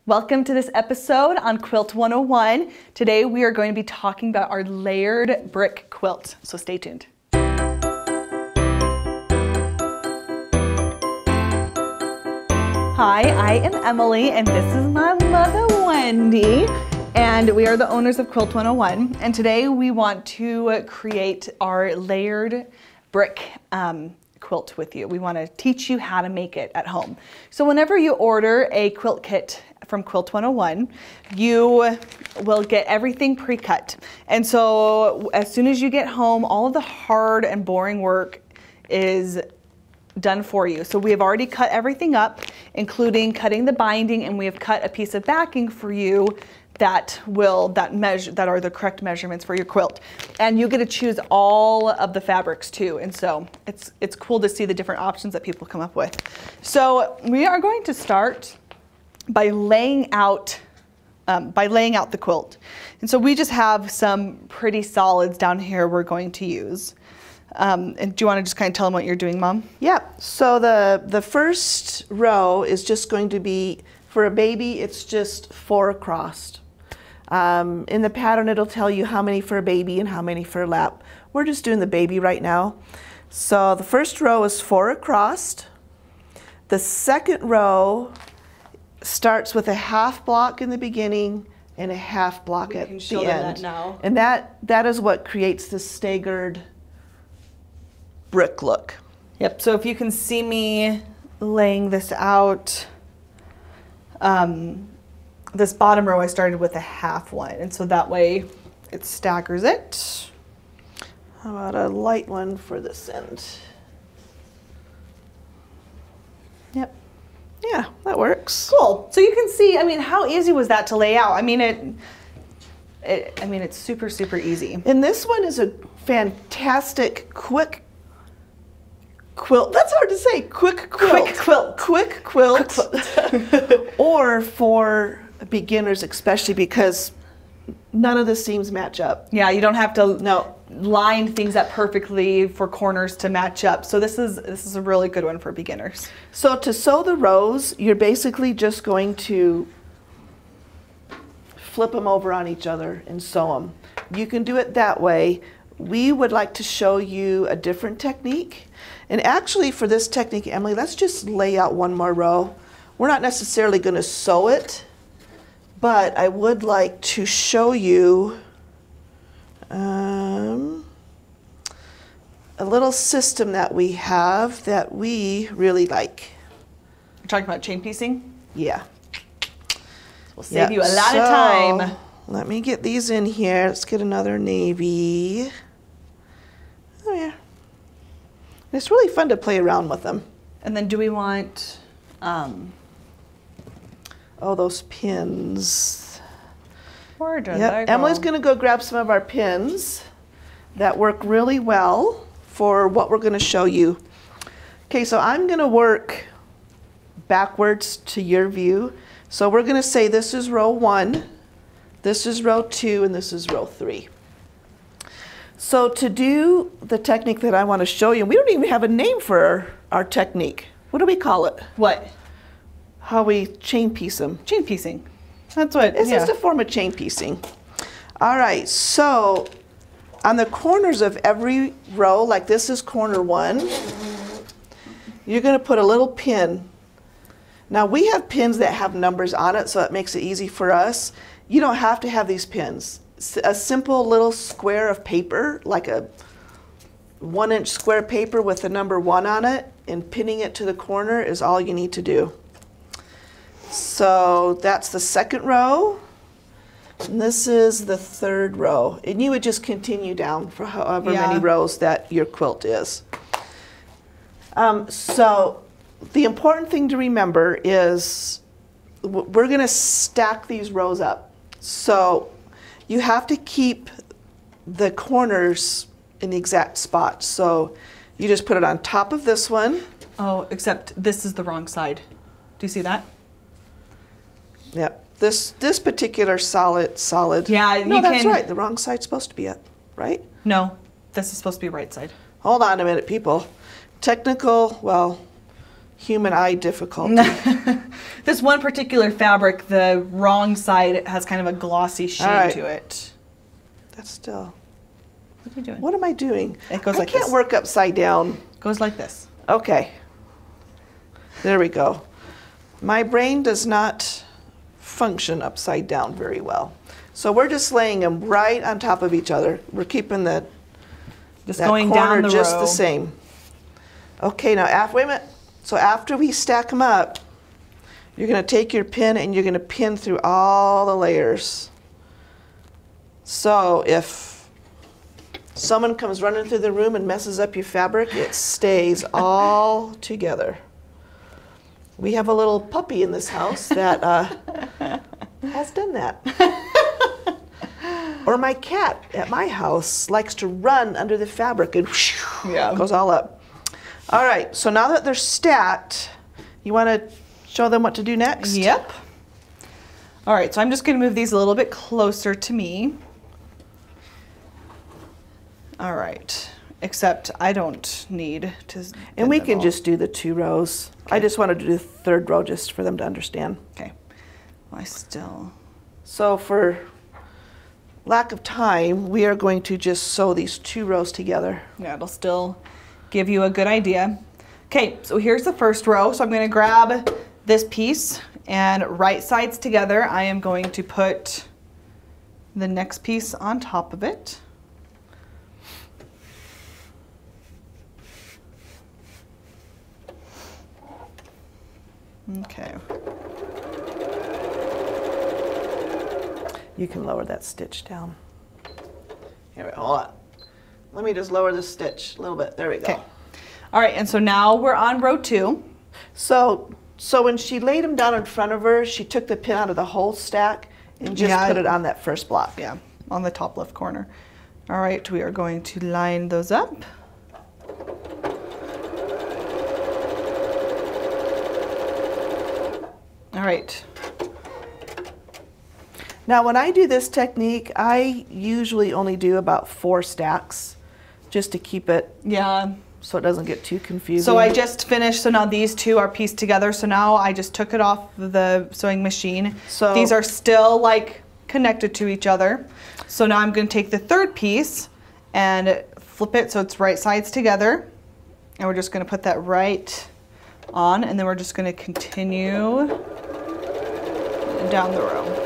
Welcome to this episode on Quilt 101. Today we are going to be talking about our layered brick quilt, so stay tuned. Hi, I am Emily and this is my mother Wendy, and we are the owners of Quilt 101, and today we want to create our layered brick quilt with you. We want to teach you how to make it at home. So whenever you order a quilt kit from Quilt 101, you will get everything pre-cut. And so as soon as you get home, all of the hard and boring work is done for you. So we have already cut everything up, including cutting the binding, and we have cut a piece of backing for you that are the correct measurements for your quilt. And you get to choose all of the fabrics too. And so it's cool to see the different options that people come up with. So we are going to start by laying out the quilt. And so we just have some pretty solids down here we're going to use. And do you want to just kind of tell them what you're doing, Mom? Yeah, so the first row is just going to be, for a baby, it's just 4 across. In the pattern, it'll tell you how many for a baby and how many for a lap. We're just doing the baby right now. So the first row is 4 across. The second row starts with a half block in the beginning and a half block at the end. Now. And that is what creates the staggered brick look. Yep, so if you can see me laying this out, this bottom row I started with a half one, and so that way it staggers it. How about a light one for this end? Yep. Yeah, that works. Cool. So you can see, I mean, how easy was that to lay out? I mean, it's super, super easy. And this one is a fantastic quick quilt. That's hard to say. Quick quilt. Quick quilt. Or for beginners especially, because none of the seams match up. Yeah, you don't have to line things up perfectly for corners to match up. So this is a really good one for beginners. So to sew the rows, you're basically just going to flip them over on each other and sew them. You can do it that way. We would like to show you a different technique. And actually for this technique, Emily, let's just lay out one more row. We're not necessarily going to sew it, but I would like to show you a little system that we have that we really like. You're talking about chain piecing? Yeah. We'll save you a lot of time. Let me get these in here. Let's get another navy. Oh yeah. It's really fun to play around with them. And then do we want, oh, those pins. Where did they go? Emily's gonna go grab some of our pins that work really well for what we're gonna show you. Okay, so I'm gonna work backwards to your view. So we're gonna say this is row 1, this is row 2, and this is row 3. So to do the technique that I want to show you, we don't even have a name for our technique. What do we call it? What? How we chain piece them. Chain piecing. That's what, It's just a form of chain piecing. All right, so on the corners of every row, like this is corner 1, you're going to put a little pin. Now we have pins that have numbers on it, so it makes it easy for us. You don't have to have these pins. A simple little square of paper, like a 1-inch square paper with the number 1 on it, and pinning it to the corner is all you need to do. So that's the second row, and this is the third row. And you would just continue down for however many rows that your quilt is. So the important thing to remember is we're going to stack these rows up. So you have to keep the corners in the exact spot. So you just put it on top of this one. Oh, except this is the wrong side. Do you see that? Yep. This particular solid. Yeah, no, that's right. The wrong side's supposed to be it, right? No, this is supposed to be right side. Hold on a minute, people. Technical, well, human eye difficulty. This one particular fabric, the wrong side has kind of a glossy shade to it. That's still... What are you doing? What am I doing? It goes like this. I can't work upside down. It goes like this. Okay. There we go. My brain does not function upside down very well. So we're just laying them right on top of each other. We're keeping that going down the just row. the same. Okay, now wait a minute. So after we stack them up, you're going to take your pin and you're going to pin through all the layers. So if someone comes running through the room and messes up your fabric, it stays all together. We have a little puppy in this house that has done that. Or my cat at my house likes to run under the fabric and goes all up. All right, so now that they're stacked, you want to show them what to do next? Yep. All right, so I'm just going to move these a little bit closer to me. All right, except I don't need to... And we can just do the 2 rows. Okay. I just wanted to do the 3rd row just for them to understand. Okay. Well, I still... So for lack of time, we are going to just sew these 2 rows together. Yeah, it'll still give you a good idea. Okay, so here's the 1st row. So I'm going to grab this piece and right sides together. I am going to put the next piece on top of it. Okay. You can lower that stitch down. Here, hold on. Let me just lower the stitch a little bit. There we go. Okay. All right, and so now we're on row 2. So when she laid them down in front of her, she took the pin out of the whole stack and just put it on that first block. Yeah, on the top left corner. All right, we are going to line those up. All right. Now when I do this technique, I usually only do about 4 stacks just to keep it, so it doesn't get too confusing. So I just finished, so now these 2 are pieced together. So now I just took it off the sewing machine. So these are still like connected to each other. So now I'm going to take the 3rd piece and flip it so it's right sides together. And we're just going to put that right on, and then we're just going to continue down the row.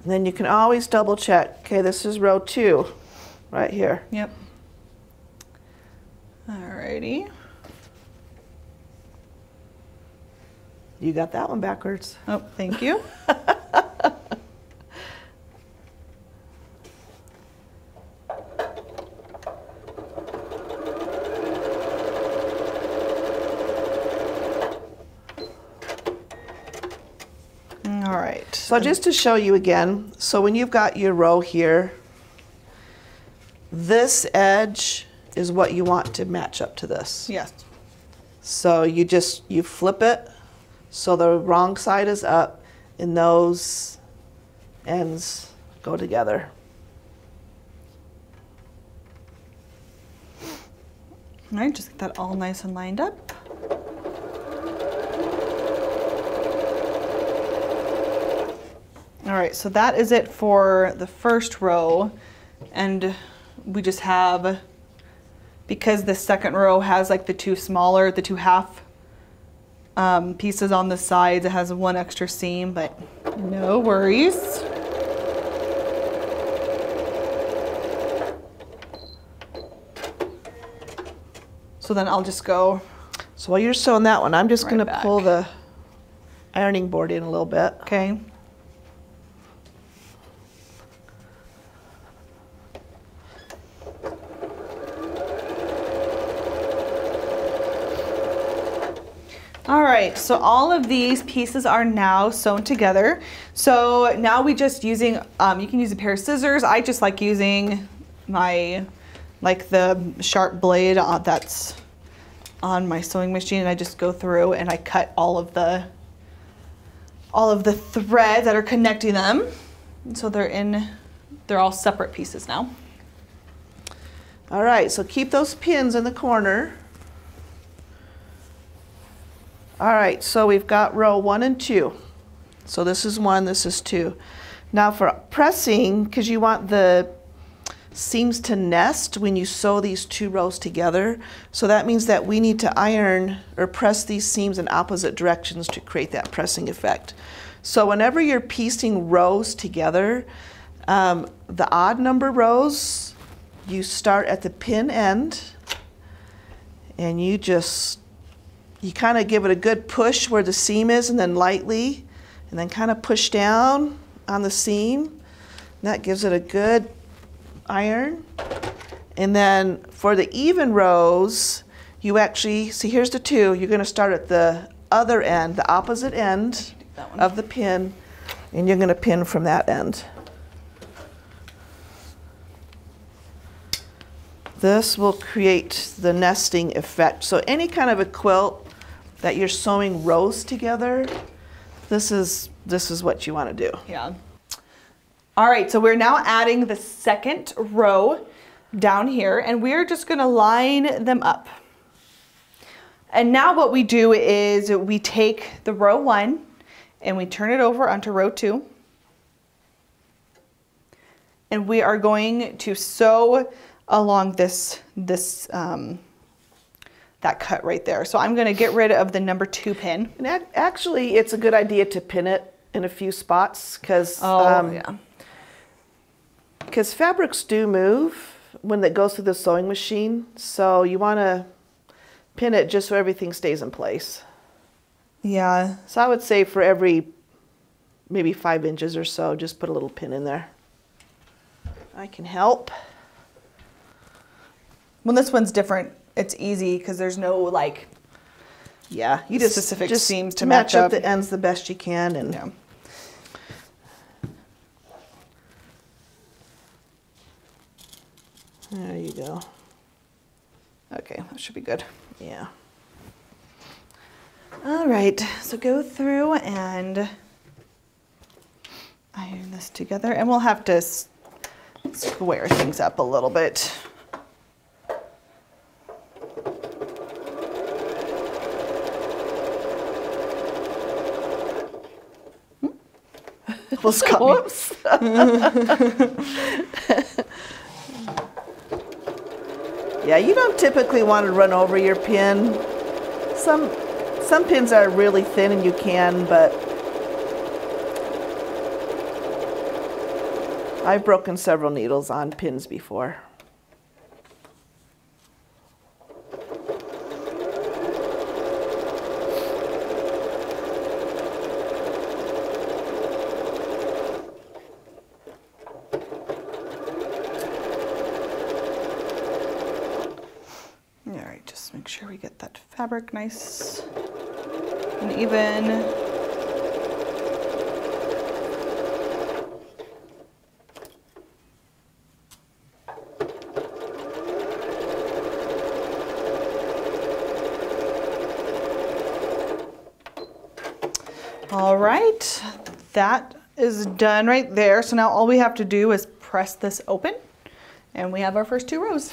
And then you can always double check. Okay, this is row 2 right here. Yep. Alrighty. You got that one backwards. Oh, thank you. All right. So just to show you again, so when you've got your row here, this edge is what you want to match up to this. Yes. So you flip it so the wrong side is up and those ends go together. All right, just get that all nice and lined up. All right, so that is it for the 1st row, and we just have, because the 2nd row has like the 2 half pieces on the sides, it has 1 extra seam, but no worries. So then I'll just go. So while you're sewing that one, I'm just Right going to back. pull the ironing board in a little bit. Okay. All right, so all of these pieces are now sewn together. So now we just using, you can use a pair of scissors. I just like using my, like the sharp blade that's on my sewing machine, and I just go through and I cut all of the threads that are connecting them. And so they're all separate pieces now. All right, so keep those pins in the corner. All right, so we've got row 1 and 2. So this is 1, this is 2. Now for pressing, because you want the seams to nest when you sew these 2 rows together, so that means that we need to iron or press these seams in opposite directions to create that pressing effect. So whenever you're piecing rows together, the odd number rows, you start at the pin end and you kind of give it a good push where the seam is, and then lightly, and then kind of push down on the seam. And that gives it a good iron. And then for the even rows, you actually, see here's the 2, you're going to start at the other end, the opposite end of the pin, and you're going to pin from that end. This will create the nesting effect. So any kind of a quilt that you're sewing rows together, this is what you want to do. Yeah. All right, so we're now adding the second row down here, and we're just going to line them up. And now what we do is we take the row 1 and we turn it over onto row 2. And we are going to sew along that cut right there. So I'm going to get rid of the number 2 pin. And actually, it's a good idea to pin it in a few spots because fabrics do move when it goes through the sewing machine. So you want to pin it just so everything stays in place. Yeah. So I would say for every maybe 5 inches or so, just put a little pin in there. I can help. When this one's different, it's easy because there's no like you just specific seams to match up the ends the best you can. And yeah. There you go. Okay, that should be good. Yeah. All right, so go through and iron this together, and we'll have to square things up a little bit. Almost got me. Whoops. Yeah, you don't typically want to run over your pin. Some pins are really thin and you can, but I've broken several needles on pins before. Make sure we get that fabric nice and even. All right, that is done right there. So now all we have to do is press this open and we have our first 2 rows.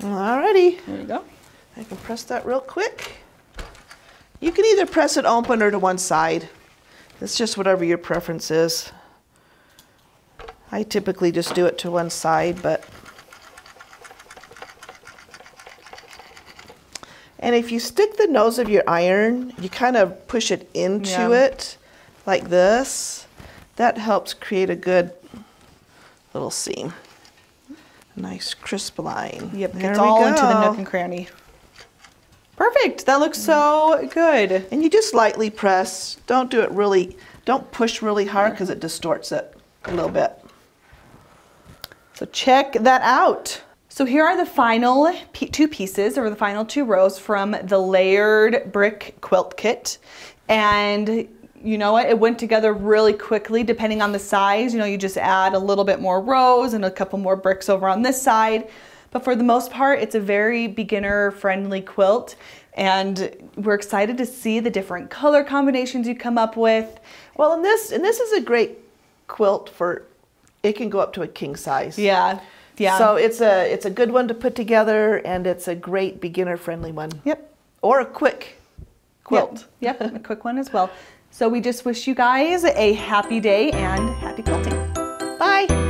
Alrighty. There you go. I can press that real quick. You can either press it open or to one side. It's just whatever your preference is. I typically just do it to one side, but. And if you stick the nose of your iron, you kind of push it into it like this. That helps create a good little seam. Nice crisp line. Yep, there it's we all go. into the nook and cranny. Perfect, that looks so good. And you just lightly press. Don't do it really, don't push really hard because it distorts it a little bit. So check that out. So here are the final 2 pieces, or the final 2 rows from the Layered Brick Quilt Kit. And you know what, it went together really quickly depending on the size. You know, you just add a little bit more rows and a couple more bricks over on this side. But for the most part, it's a very beginner-friendly quilt, and we're excited to see the different color combinations you come up with. Well, and this is a great quilt for, it can go up to a king size. Yeah. Yeah. So it's a good one to put together, and it's a great beginner-friendly one. Yep. Or a quick quilt. Yep, a quick one as well. So we just wish you guys a happy day and happy quilting. Bye.